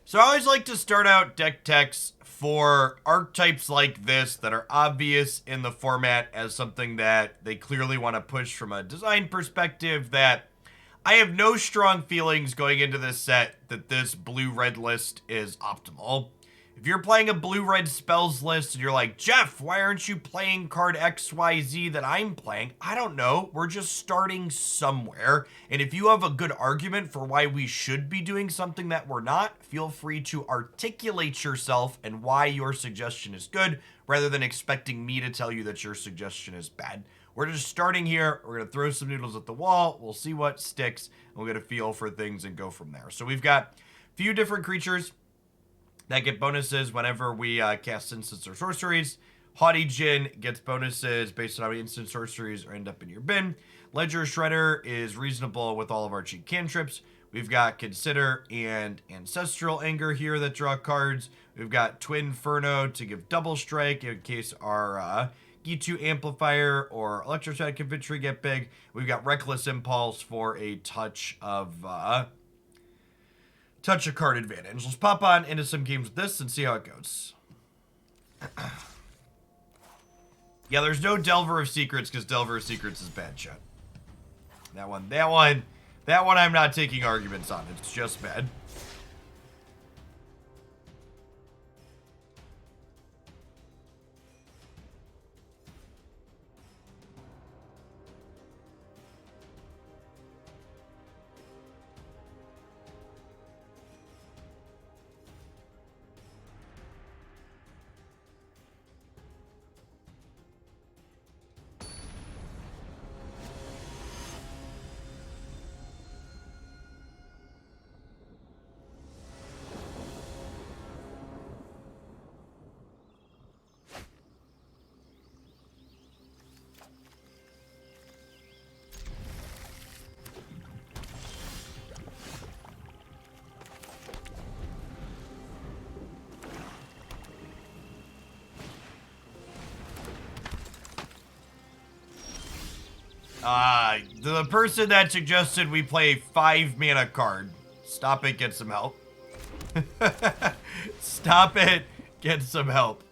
So I always like to start out deck techs for archetypes like this that are obvious in the format as something that they clearly want to push from a design perspective. That I have no strong feelings going into this set that this blue-red list is optimal. If you're playing a blue-red spells list and you're like, Jeff, why aren't you playing card XYZ that I'm playing? I don't know. We're just starting somewhere. And if you have a good argument for why we should be doing something that we're not, feel free to articulate yourself and why your suggestion is good, rather than expecting me to tell you that your suggestion is bad. We're just starting here. We're going to throw some noodles at the wall. We'll see what sticks. And we'll get a feel for things and go from there. So we've got a few different creatures that get bonuses whenever we cast instants or sorceries. Haughty Djinn gets bonuses based on how many instant sorceries are end up in your bin. Ledger Shredder is reasonable with all of our cheap cantrips. We've got Consider and Ancestral Anger here that draw cards. We've got Twinferno to give double strike in case our Ghitu Amplifier or Electrostatic Infantry get big. We've got Reckless Impulse for a touch of card advantage. Let's pop on into some games with this and see how it goes. Yeah, there's no Delver of Secrets because Delver of Secrets is bad shot. That one I'm not taking arguments on. It's just bad. The person that suggested we play 5 mana card. Stop it, get some help. Stop it, get some help.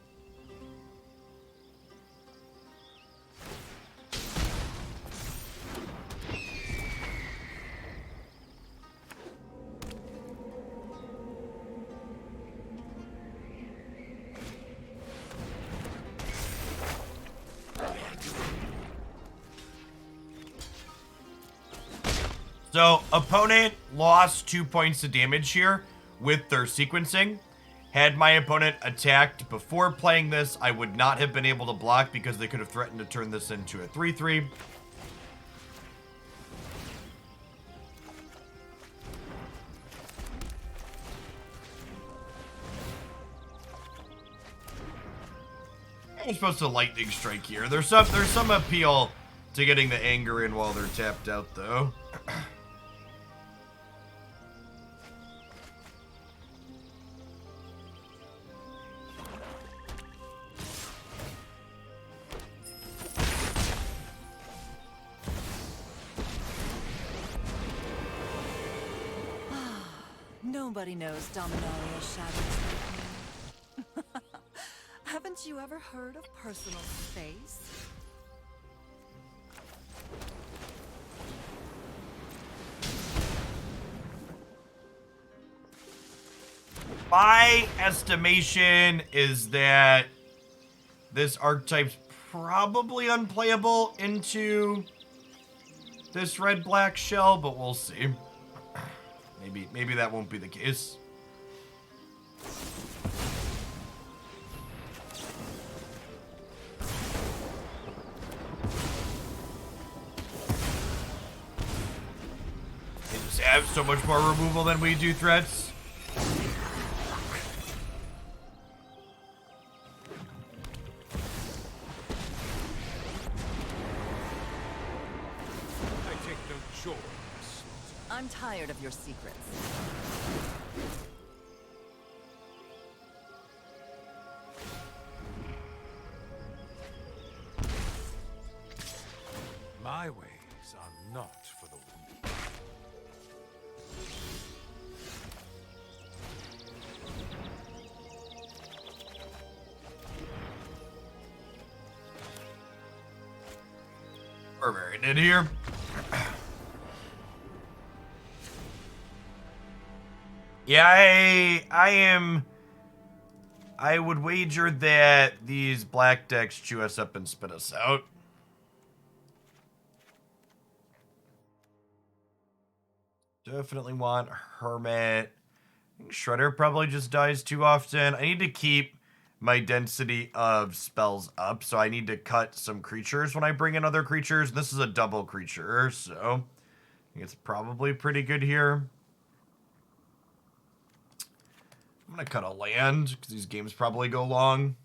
So, opponent lost 2 points of damage here with their sequencing. Had my opponent attacked before playing this, I would not have been able to block because they could have threatened to turn this into a 3/3. I'm supposed to lightning strike here. There's some appeal to getting the anger in while they're tapped out, though. Nobody knows Dominaria's shadows. Haven't you ever heard of personal space? My estimation is that this archetype's probably unplayable into this red-black shell, but we'll see. Maybe that won't be the case. They just have so much more removal than we do threats. I'm tired of your secrets. My ways are not for the weak. Barbarian here. Yeah, I would wager that these black decks chew us up and spit us out. Definitely want Hermit. I think Shredder probably just dies too often. I need to keep my density of spells up, so I need to cut some creatures when I bring in other creatures. This is a double creature, so I think it's probably pretty good here. I'm going to cut a land, because these games probably go long.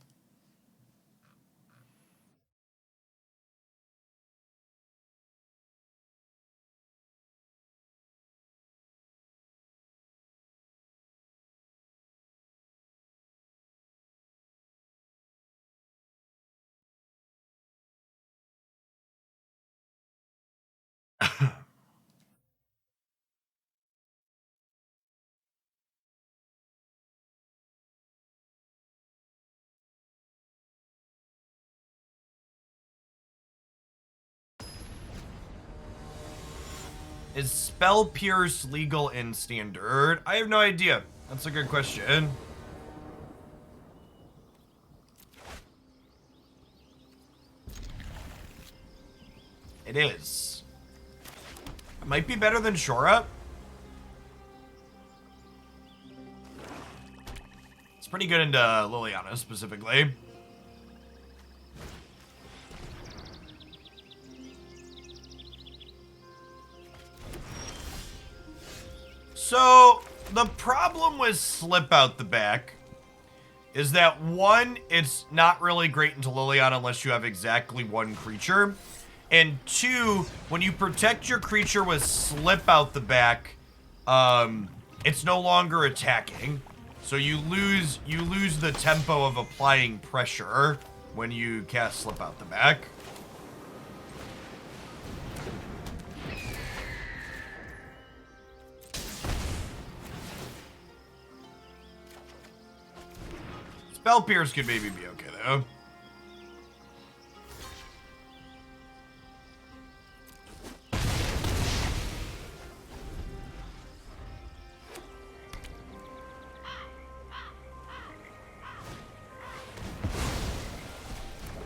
Is Spell Pierce legal in Standard? I have no idea. That's a good question. It is. It might be better than Shore Up. It's pretty good into Liliana specifically. So, the problem with Slip Out the Back is that, one, it's not really great into Liliana unless you have exactly one creature. And two, when you protect your creature with Slip Out the Back, it's no longer attacking. So you lose the tempo of applying pressure when you cast Slip Out the Back. Spell Pierce could maybe be okay, though.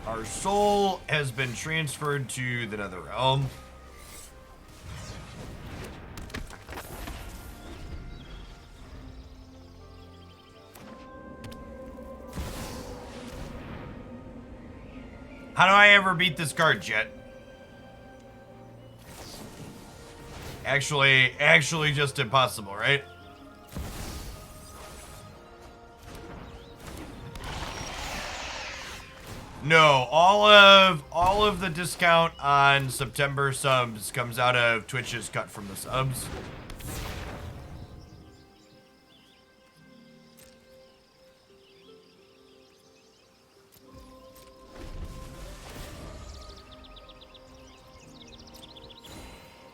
Our soul has been transferred to the Nether Realm. How do I ever beat this card, Jet? Actually just impossible, right? No, all of the discount on September subs comes out of Twitch's cut from the subs.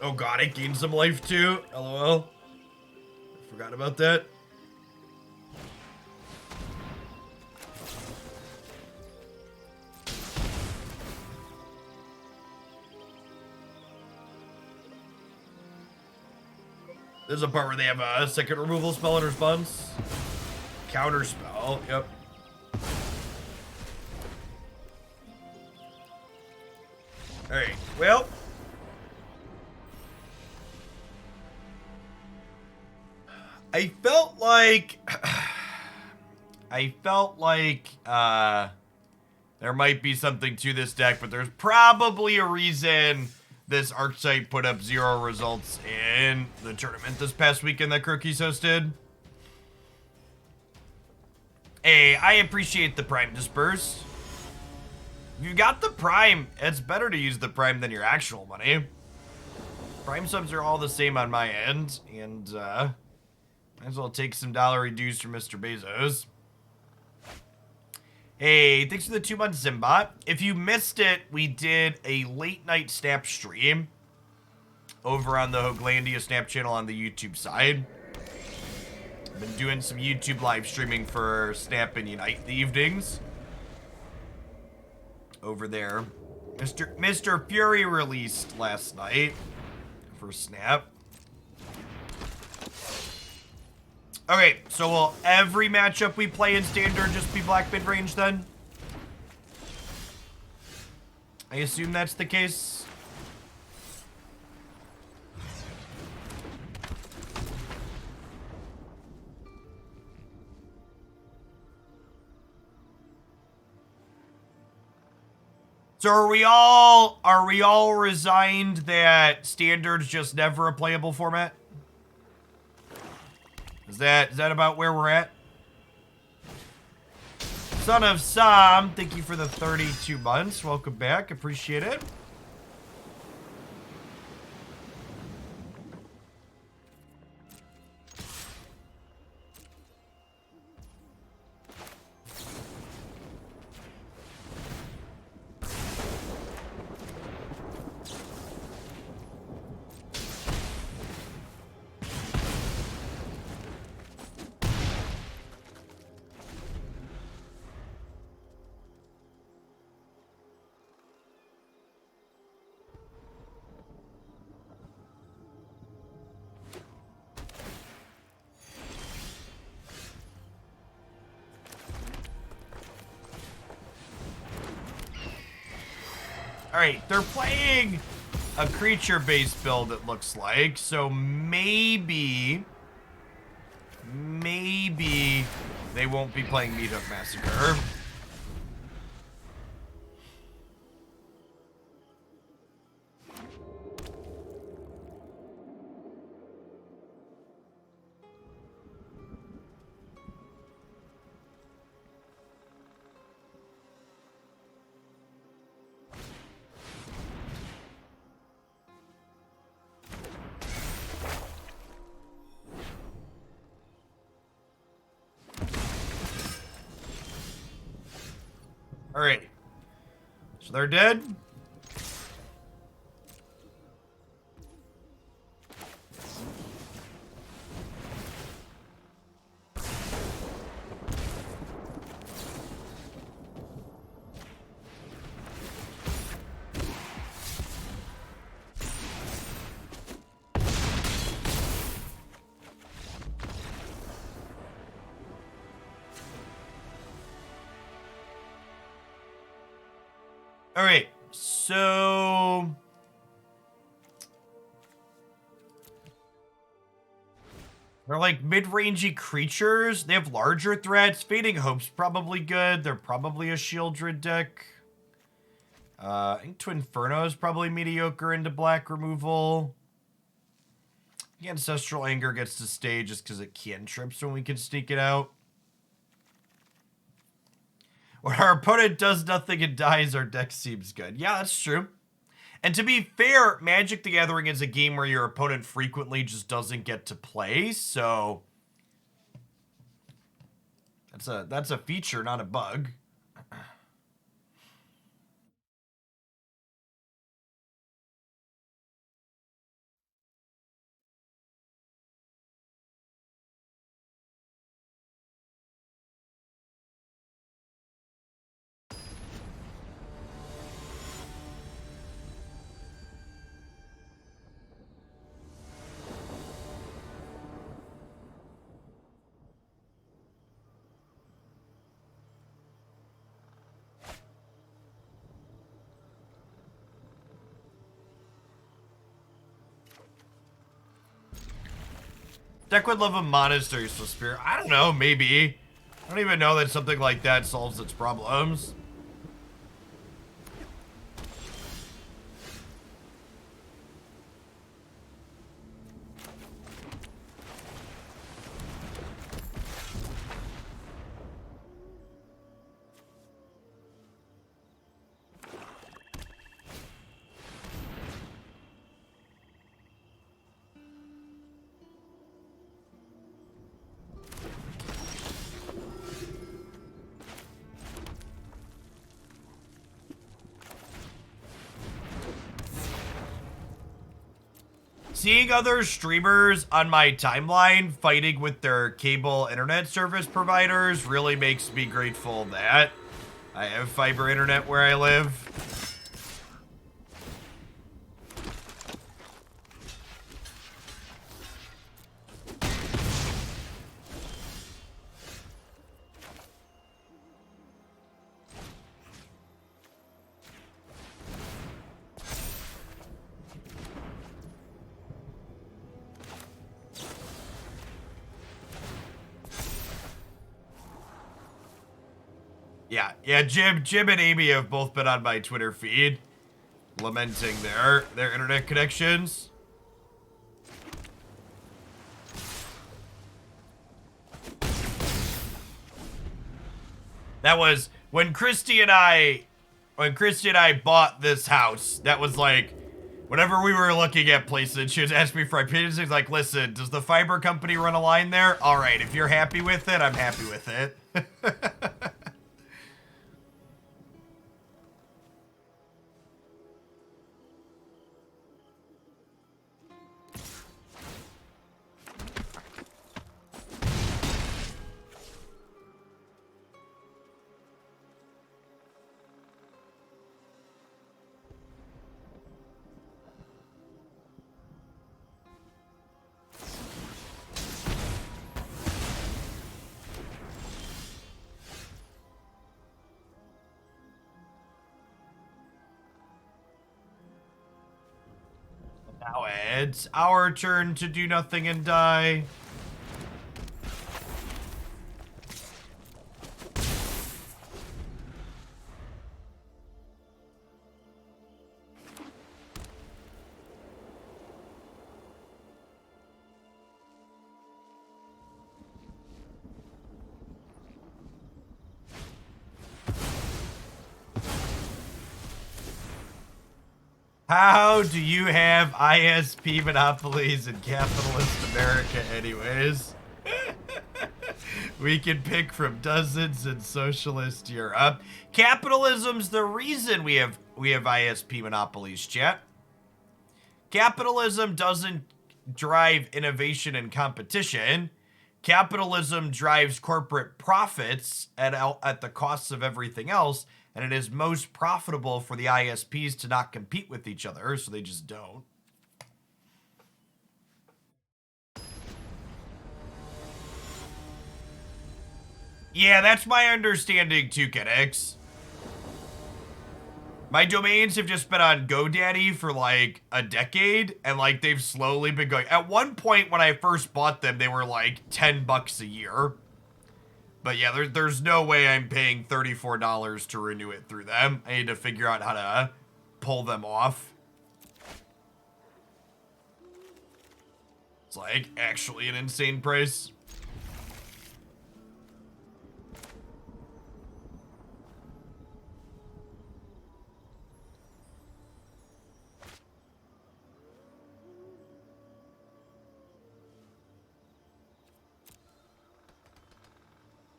Oh god, it gained some life too. LOL. I forgot about that. There's a part where they have a second removal spell in response. Counter spell, yep. Alright, well. I felt like there might be something to this deck, but there's probably a reason this archetype put up 0 results in the tournament this past weekend that Crookie's hosted. Hey, I appreciate the Prime Disperse. If you got the Prime, it's better to use the Prime than your actual money. Prime subs are all the same on my end, and might as well take some dollar dues from Mr. Bezos. Hey, thanks for the 2 months, Zimbot. If you missed it, we did a late night Snap stream over on the Hoaglandia Snap channel on the YouTube side. I've been doing some YouTube live streaming for Snap and Unite in the evenings over there. Mr. Fury released last night for Snap. Okay, so will every matchup we play in Standard just be black mid-range then? I assume that's the case. So are we all resigned that Standard's just never a playable format? Is that about where we're at? Son of Sam, thank you for the 32 months. Welcome back. Appreciate it. Alright, they're playing a creature-based build, it looks like, so maybe they won't be playing Meetup Massacre. Alright. So they're dead. Alright, so they're like mid-rangey creatures. They have larger threats. Fading Hope's probably good. They're probably a Shieldred deck. I think Twinferno is probably mediocre into black removal. The Ancestral Anger gets to stay just because it cantrips when we can sneak it out. When our opponent does nothing and dies, our deck seems good. Yeah, that's true. And to be fair, Magic the Gathering is a game where your opponent frequently just doesn't get to play, so that's a feature, not a bug. Deck would love a Monastery Spear. I don't know, maybe. I don't even know that something like that solves its problems. Seeing other streamers on my timeline fighting with their cable internet service providers really makes me grateful that I have fiber internet where I live. Yeah, Jim and Amy have both been on my Twitter feed lamenting their internet connections. That was when Christy and I bought this house. That was like, whenever we were looking at places, she was asking me for opinions. She's like, listen, does the fiber company run a line there? All right, if you're happy with it, I'm happy with it. Now it's our turn to do nothing and die. How do you have ISP monopolies in capitalist America anyways? We can pick from dozens in socialist Europe. Capitalism's the reason we have ISP monopolies, chat. Capitalism doesn't drive innovation and competition. Capitalism drives corporate profits at the cost of everything else. And it is most profitable for the ISPs to not compete with each other, so they just don't. Yeah, that's my understanding too, Kenix. My domains have just been on GoDaddy for like a decade, and like they've slowly been going. At one point when I first bought them, they were like $10 a year. But yeah, there's no way I'm paying $34 to renew it through them. I need to figure out how to pull them off. It's like actually an insane price.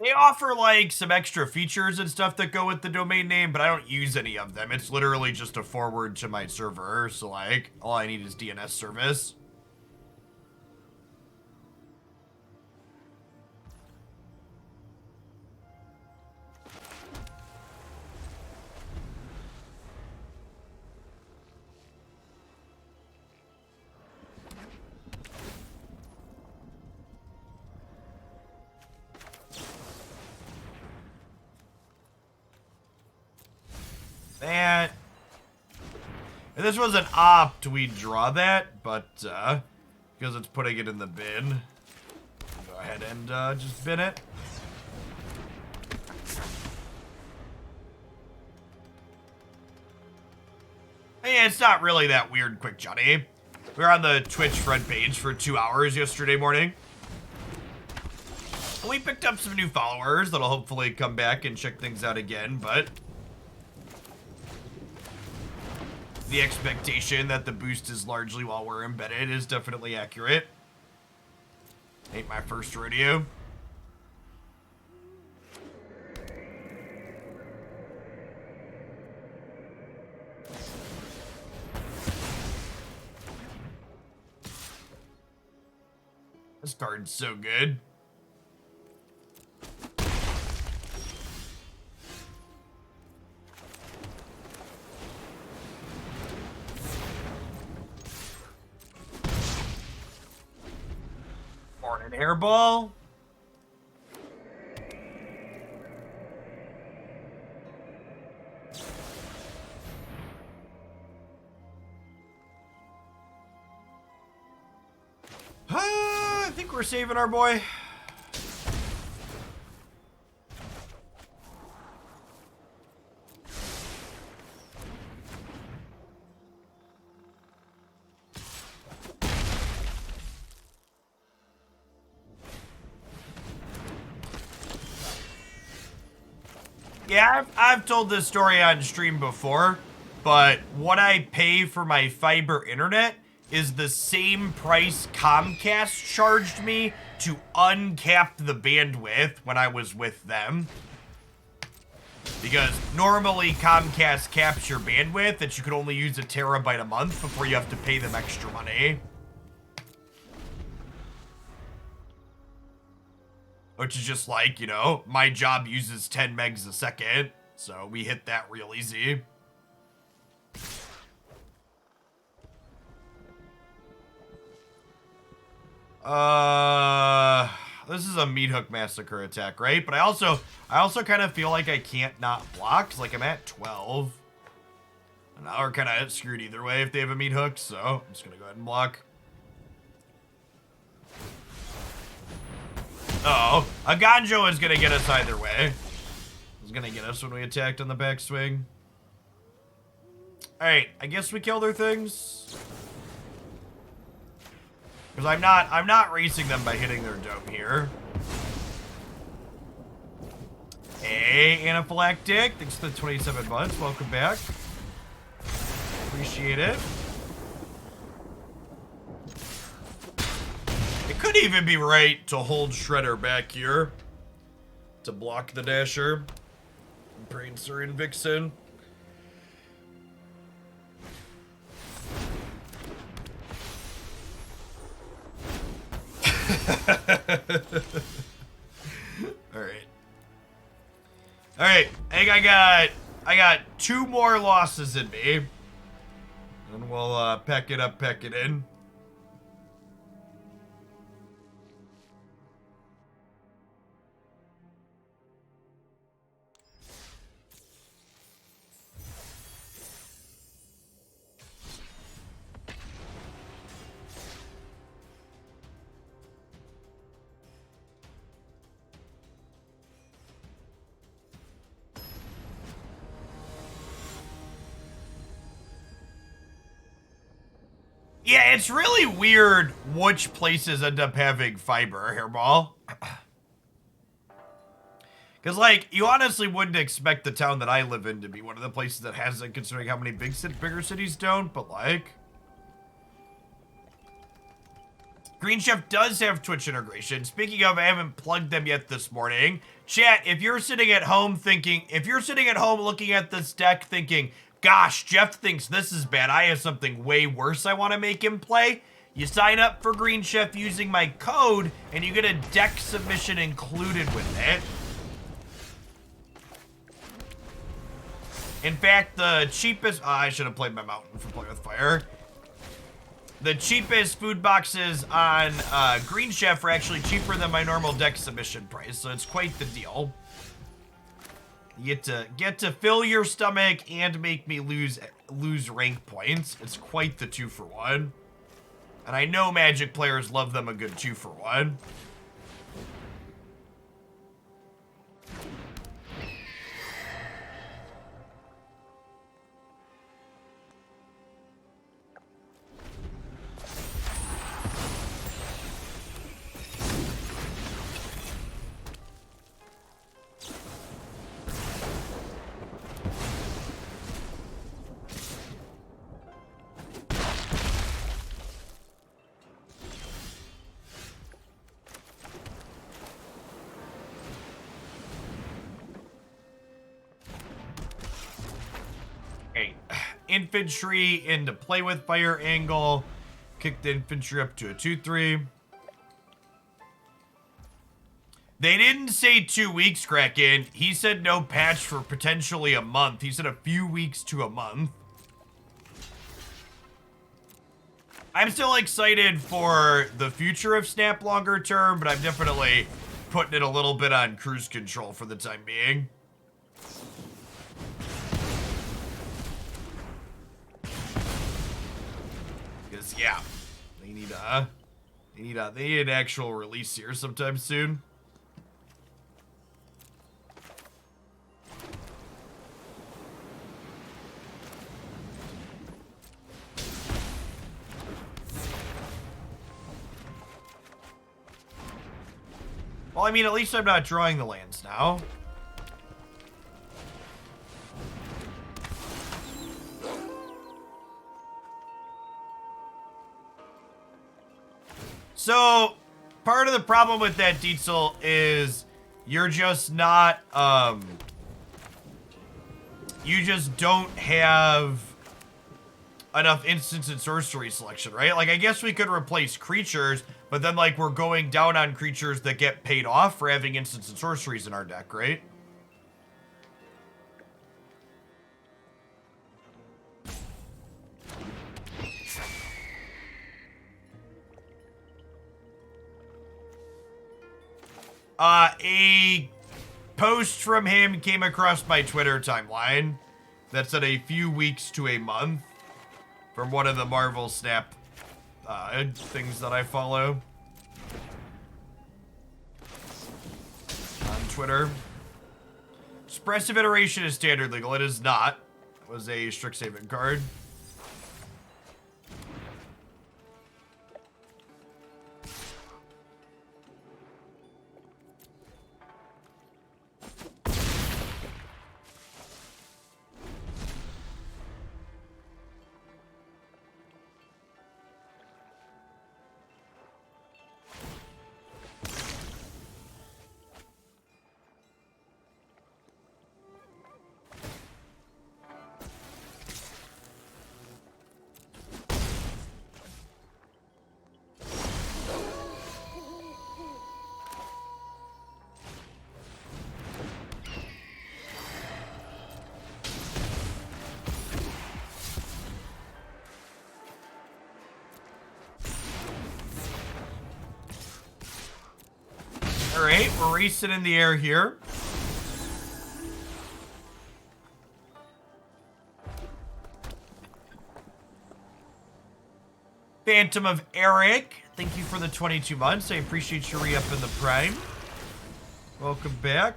They offer like some extra features and stuff that go with the domain name, but I don't use any of them. It's literally just a forward to my server, so like all I need is DNS service. That. If this was an opt, we'd draw that, but because it's putting it in the bin, go ahead and just bin it. Yeah, it's not really that weird, Quick Johnny. We were on the Twitch front page for 2 hours yesterday morning. We picked up some new followers that'll hopefully come back and check things out again, but the expectation that the boost is largely while we're embedded is definitely accurate. Ain't my first rodeo. This card's so good. Morning airball. I think we're saving our boy. Yeah, I've told this story on stream before, but what I pay for my fiber internet is the same price Comcast charged me to uncap the bandwidth when I was with them. Because normally Comcast caps your bandwidth that you can only use 1 terabyte a month before you have to pay them extra money. Which is just like, you know, my job uses 10 megs a second, so we hit that real easy. This is a meat hook massacre attack, right? But I also kind of feel like I can't not block, 'cause like I'm at 12. And now we're kind of screwed either way if they have a meat hook, so I'm just gonna go ahead and block. Uh-oh, a Ganjo is gonna get us either way. It was gonna get us when we attacked on the backswing. Alright, I guess we kill their things. Because I'm not racing them by hitting their dome here. Hey, Anaphylactic, thanks for the 27 months. Welcome back. Appreciate it. It could even be right to hold Shredder back here to block the Dasher. Prancer and Vixen. Alright, I think I got 2 more losses in me. And we'll pack it up, pack it in. Yeah, it's really weird which places end up having fiber, Hairball. Because, like, you honestly wouldn't expect the town that I live in to be one of the places that has it, considering how many bigger cities don't, but, like... Green Chef does have Twitch integration. Speaking of, I haven't plugged them yet this morning. Chat, if you're sitting at home looking at this deck thinking, gosh, Jeff thinks this is bad, I have something way worse I want to make him play, you sign up for Green Chef using my code, and you get a deck submission included with it. In fact, the cheapest... I should have played my mountain for Play with Fire. The cheapest food boxes on Green Chef are actually cheaper than my normal deck submission price, so it's quite the deal. You get to fill your stomach and make me lose rank points. It's quite the 2-for-1. And I know Magic players love them a good 2-for-1. Infantry into Play with Fire angle. Kick the infantry up to a 2-3. They didn't say 2 weeks, Kraken. He said no patch for potentially a month. He said a few weeks to a month. I'm still excited for the future of Snap longer term, but I'm definitely putting it a little bit on cruise control for the time being. Yeah, they need an actual release here sometime soon. Well, I mean, at least I'm not drawing the lands now. So, part of the problem with that, Dietzel, is you're just not, you just don't have enough instants and sorcery selection, right? Like, I guess we could replace creatures, but then, like, we're going down on creatures that get paid off for having instants and sorceries in our deck, right? A post from him came across my Twitter timeline that said a few weeks to a month from one of the Marvel Snap things that I follow on Twitter. Expressive Iteration is standard legal. It is not. It was a Strixhaven card. Alright, we're racing in the air here. Phantom of Eric, thank you for the 22 months. I appreciate you re-up in the Prime. Welcome back.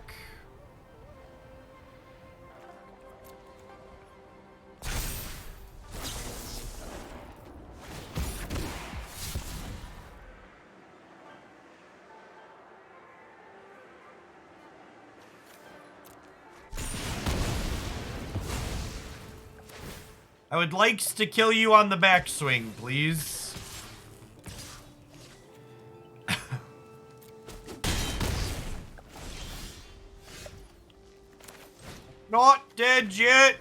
I would like to kill you on the backswing, please. Not dead yet.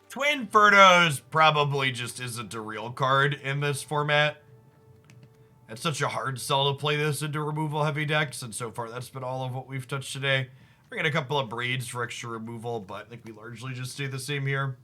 Twinferno's probably just isn't a real card in this format. It's such a hard sell to play this into removal heavy decks, and so far that's been all of what we've touched today. We're getting a couple of Braids for extra removal, but I think we largely just stay the same here.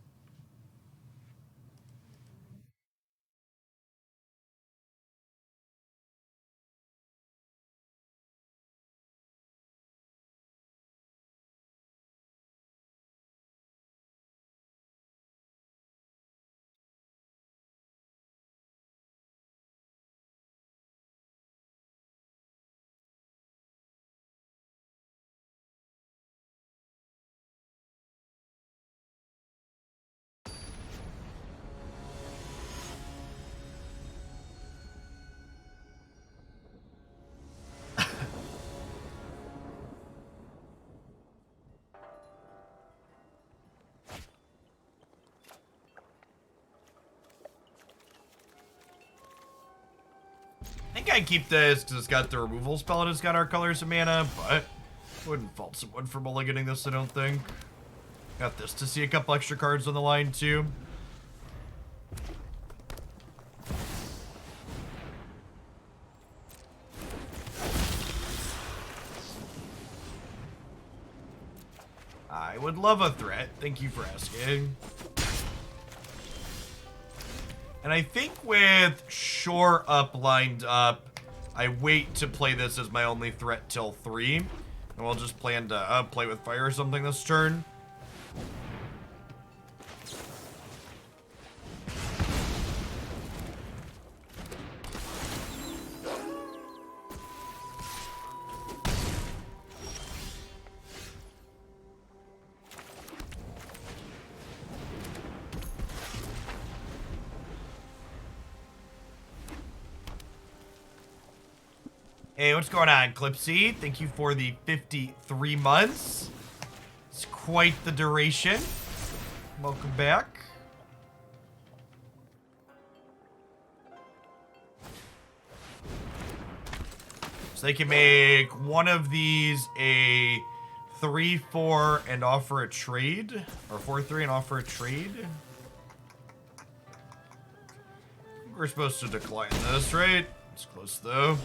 I think I'd keep this because it's got the removal spell and it's got our colors of mana, but I wouldn't fault someone for mulliganing this, I don't think. Got this to see a couple extra cards on the line, too. I would love a threat. Thank you for asking. And I think with Shore Up lined up, I wait to play this as my only threat till 3. And we'll just plan to play with fire or something this turn. Hey, what's going on, Clipsy? Thank you for the 53 months. It's quite the duration. Welcome back. So they can make one of these a 3-4 and offer a trade, or 4-3 and offer a trade. We're supposed to decline this, right? It's close though.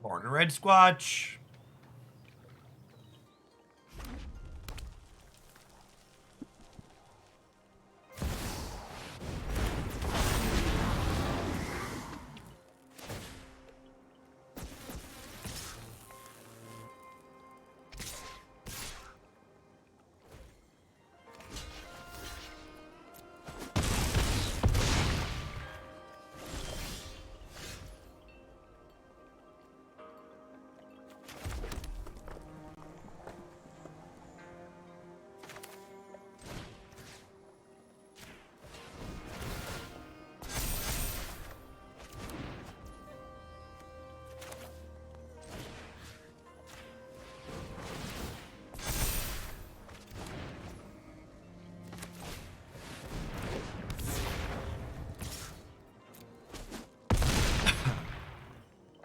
Born Red Squatch.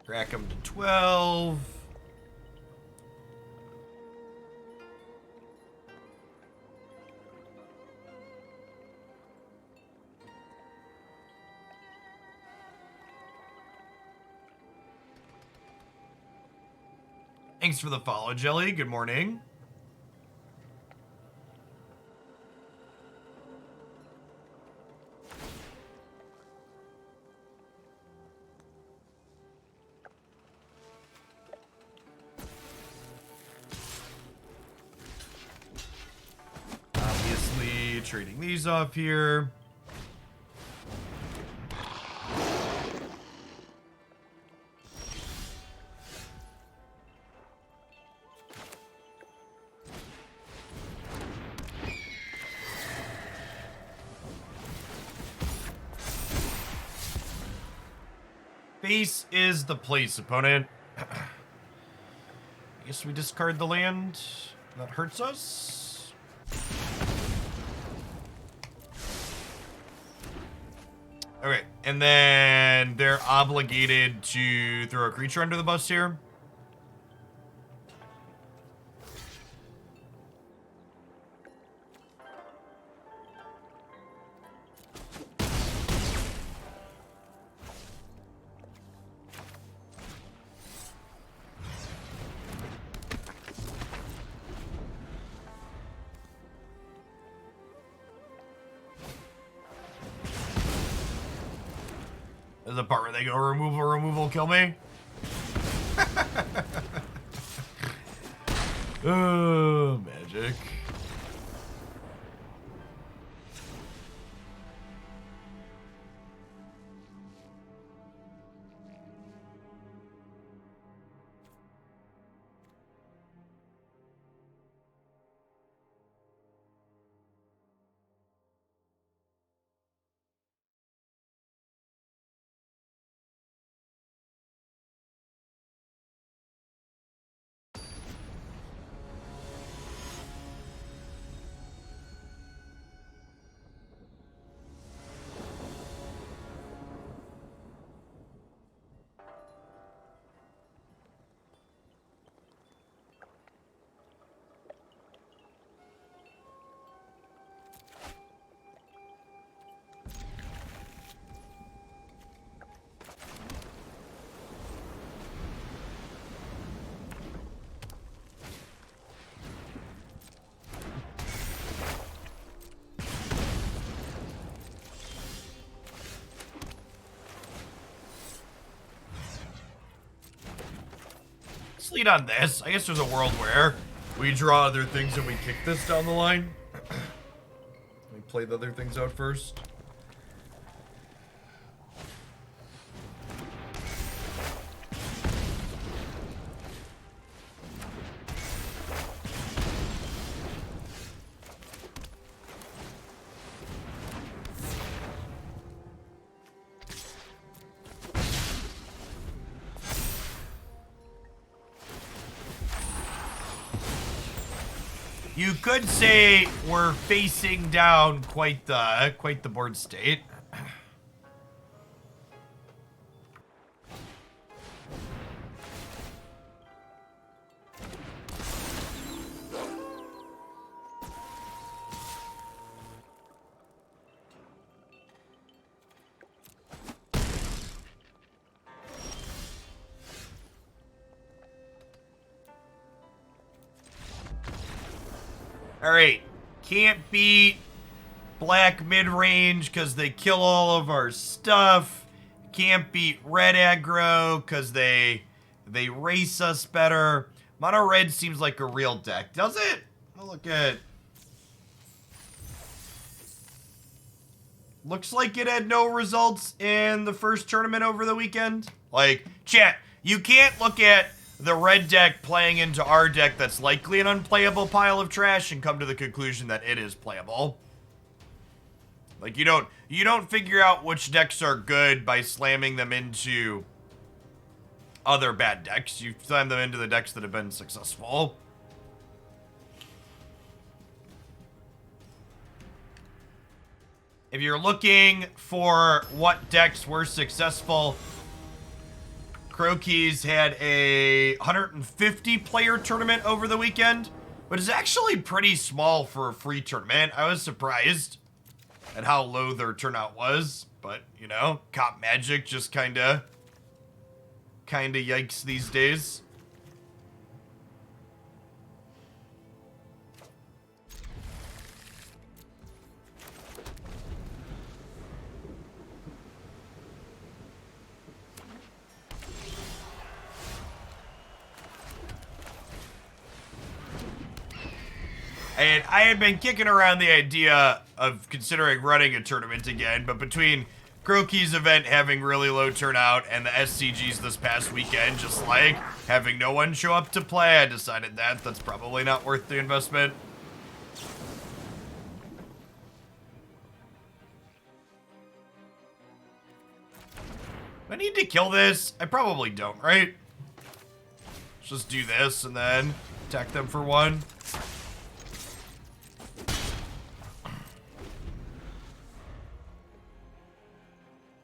Crack him to 12. Thanks for the follow, Jelly. Good morning. Obviously, trading these off here. Base is the place, opponent. I guess we discard the land. That hurts us. Okay, and then they're obligated to throw a creature under the bus here. There's a part where they go removal, kill me. Oh, magic. lead on this. I guess there's a world where we draw other things and we kick this down the line. We play the other things out first. You could say we're facing down quite the board state. Alright, can't beat black mid-range because they kill all of our stuff. Can't beat red aggro because they race us better. Mono red seems like a real deck, does it? I'll look at... Looks like it had no results in the first tournament over the weekend. Like, chat, you can't look at the red deck playing into our deck that's likely an unplayable pile of trash and come to the conclusion that it is playable. Like, you don't figure out which decks are good by slamming them into other bad decks. You slam them into the decks that have been successful. If you're looking for what decks were successful, Croquis had a 150 player tournament over the weekend, but it's actually pretty small for a free tournament. I was surprised at how low their turnout was, but you know, Cop Magic just kinda yikes these days. And I had been kicking around the idea of considering running a tournament again, but between Croquis' event having really low turnout and the SCGs this past weekend just like having no one show up to play, I decided that's probably not worth the investment. Do I need to kill this? I probably don't, right? Let's just do this and then attack them for one.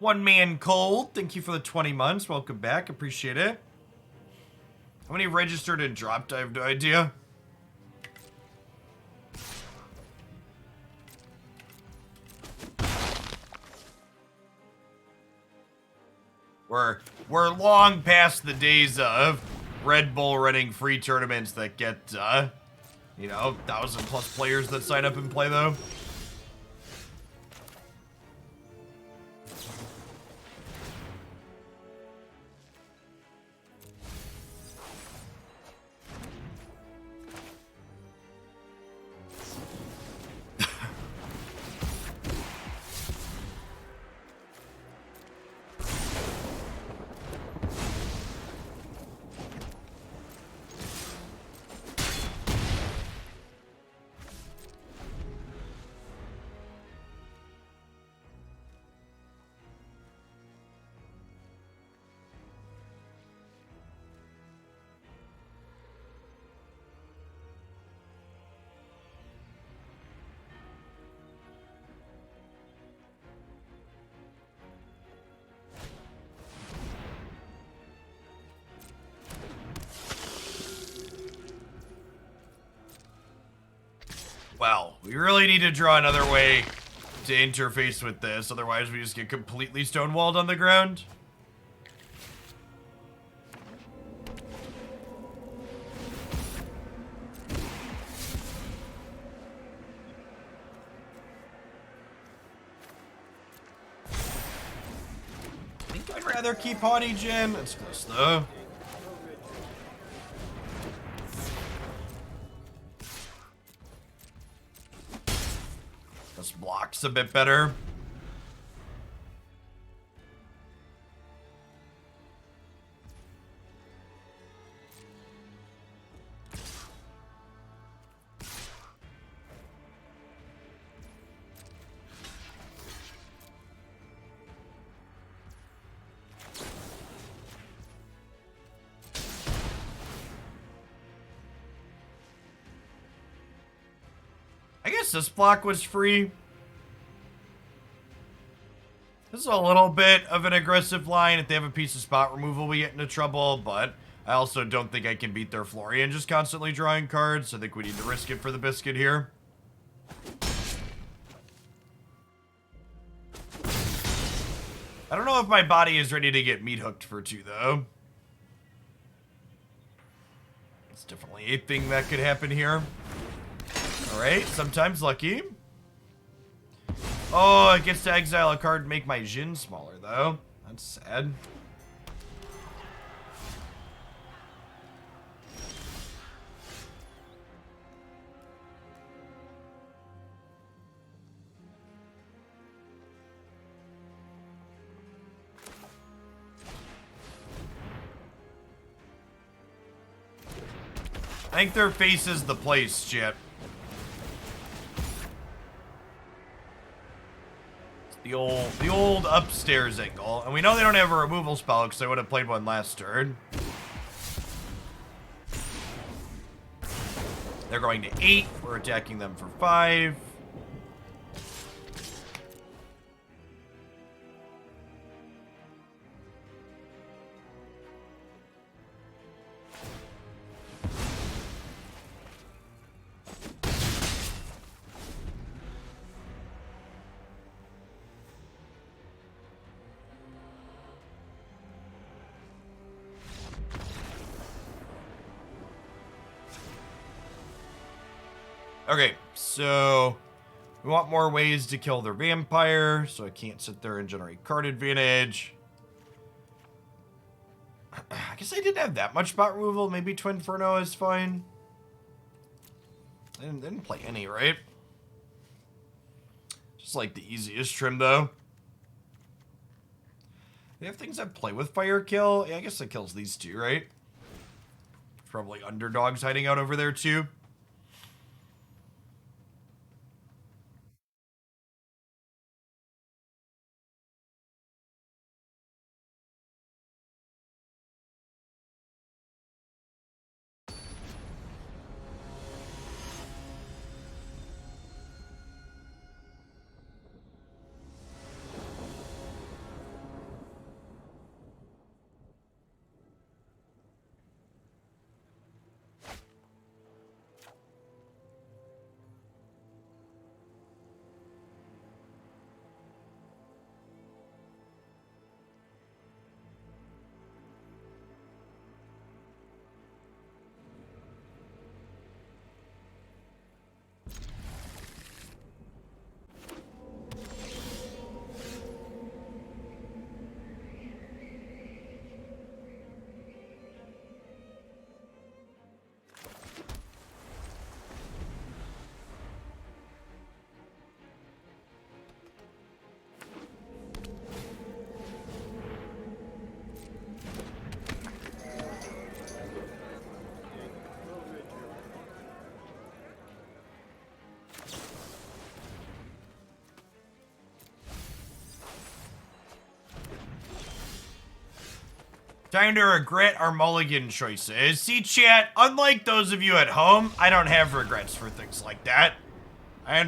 One Man Cold, thank you for the 20 months. Welcome back, appreciate it. How many registered and dropped? I have no idea. We're long past the days of Red Bull running free tournaments that get, you know, 1,000+ players that sign up and play though. Well, we really need to draw another way to interface with this, otherwise we just get completely stonewalled on the ground. I think I'd rather keep Haughty Djinn. That's close though. This block's a bit better. I guess this block was free. This is a little bit of an aggressive line. If they have a piece of spot removal, we get into trouble, but I also don't think I can beat their Florian just constantly drawing cards. I think we need to risk it for the biscuit here. I don't know if my body is ready to get meat hooked for 2, though. It's definitely a thing that could happen here. Alright, sometimes lucky. Oh, it gets to exile a card and make my Djinn smaller, though. That's sad. I think their face is the place, Chip. The old upstairs angle. And we know they don't have a removal spell because they would have played one last turn. They're going to 8. We're attacking them for 5. Okay, so we want more ways to kill their vampire, so I can't sit there and generate card advantage. I guess I didn't have that much spot removal. Maybe Twinferno is fine. I didn't play any, right? Just like the easiest trim, though. They have things that play with fire kill. Yeah, I guess that kills these 2, right? Probably underdogs hiding out over there, too. Time to regret our mulligan choices. See, chat, unlike those of you at home, I don't have regrets for things like that. I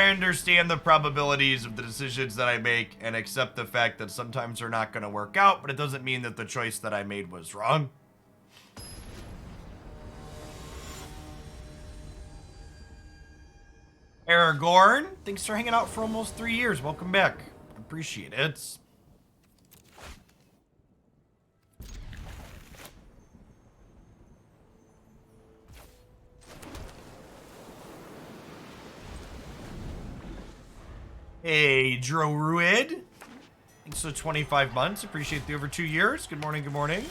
understand the probabilities of the decisions that I make and accept the fact that sometimes they're not going to work out, but it doesn't mean that the choice that I made was wrong. Aragorn, thanks for hanging out for almost 3 years. Welcome back. Appreciate it. Hey, Dro Ruid. Thanks for 25 months. Appreciate the over 2 years. Good morning, good morning.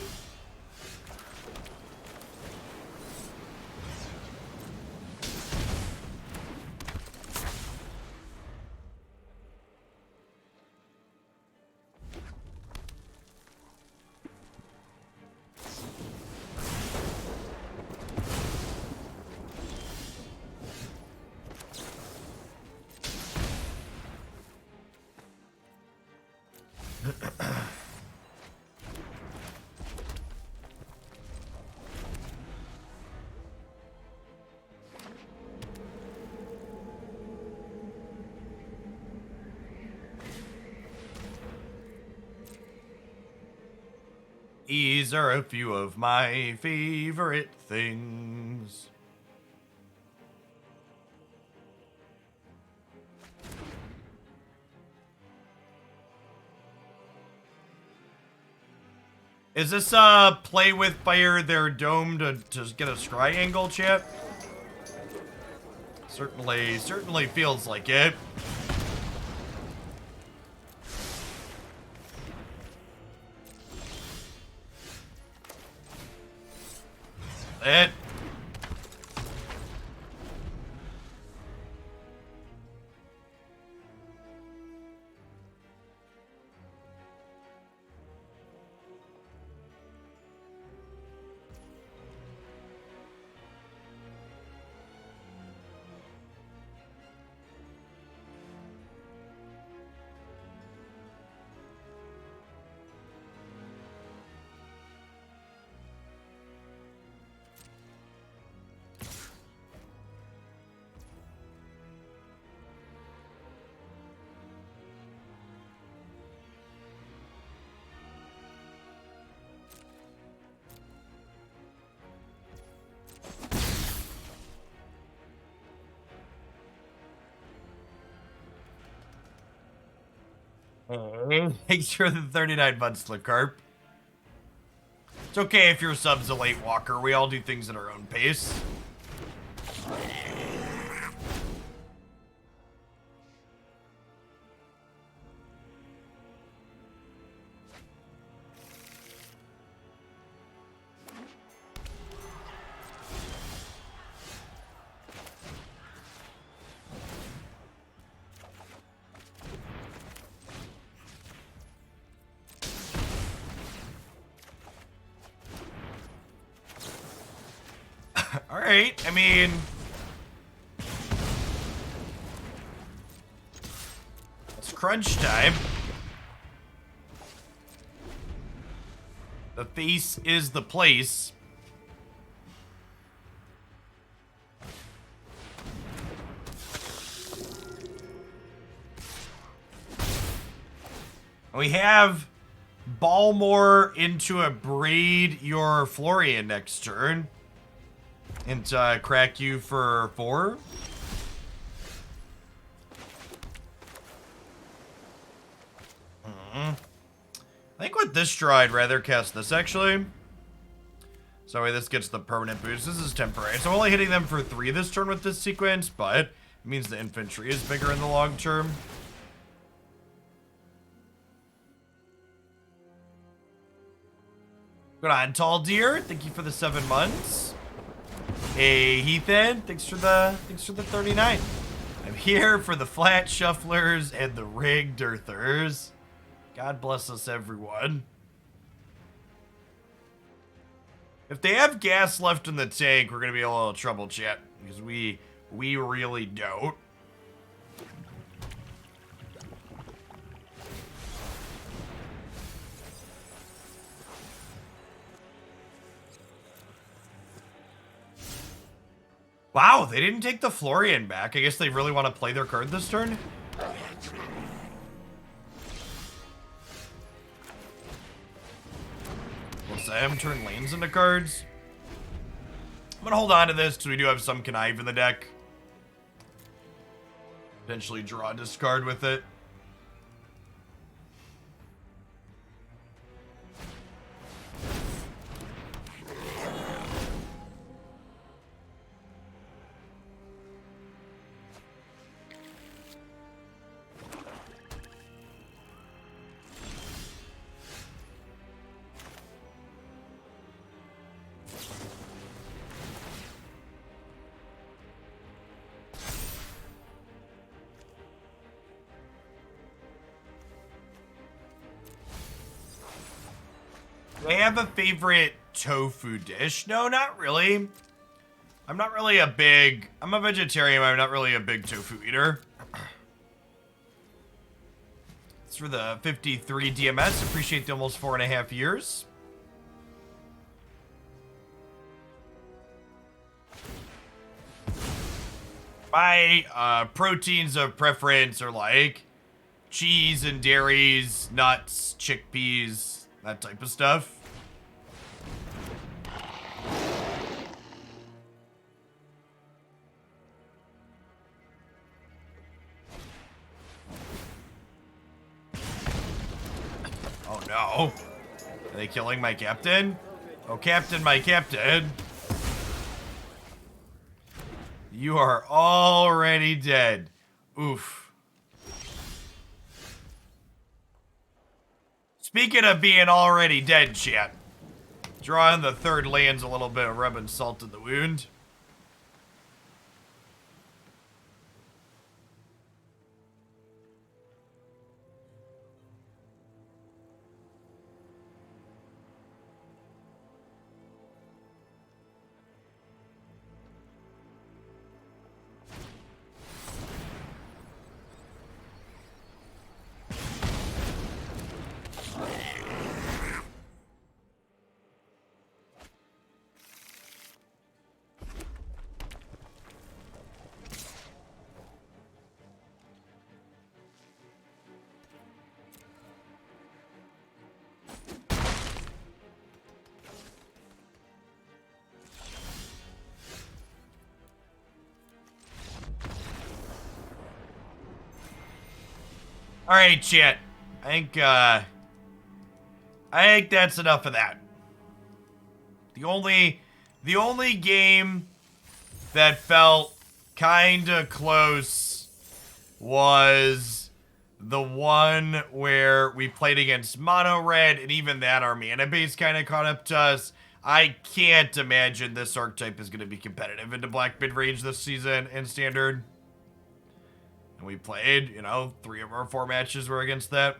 These are a few of my favorite things. Is this play with fire their dome to get a scry angle, chat? Certainly feels like it. It. Thanks for the 39 months, Flipcarp. It's okay if your sub's a late walker. We all do things at our own pace. Alright, I mean... it's crunch time. The face is the place. We have Balmor into Abrade your Florian next turn. And crack you for 4. I think with this draw, I'd rather cast this, actually. So this gets the permanent boost. This is temporary. So I'm only hitting them for 3 this turn with this sequence, but it means the infantry is bigger in the long term. Good on, Tall Deer. Thank you for the 7 months. Hey, Heathen. Thanks for the 39. I'm here for the flat shufflers and the rigged earthers. God bless us, everyone. If they have gas left in the tank, we're gonna be in a little trouble, chat, because we really don't. Wow, they didn't take the Florian back. I guess they really want to play their card this turn. Will Sam turn lanes into cards? I'm going to hold on to this because we do have some Connive in the deck. Potentially draw a discard with it. Do I have a favorite tofu dish? No, not really. I'm a vegetarian, I'm not really a big tofu eater. It's for the 53 DMS. Appreciate the almost 4.5 years. My proteins of preference are like cheese and dairies, nuts, chickpeas, that type of stuff. no. Are they killing my captain? Oh, captain, my captain. You are already dead. Oof. Speaking of being already dead, chat. Drawing the third land's a little bit of rubbing salt in the wound. Alright, chat. I think that's enough of that. The only game that felt kinda close was the one where we played against Mono Red, and even that our mana base kinda caught up to us. I can't imagine this archetype is gonna be competitive into Black mid-range this season in Standard. And we played, you know, 3 of our 4 matches were against that.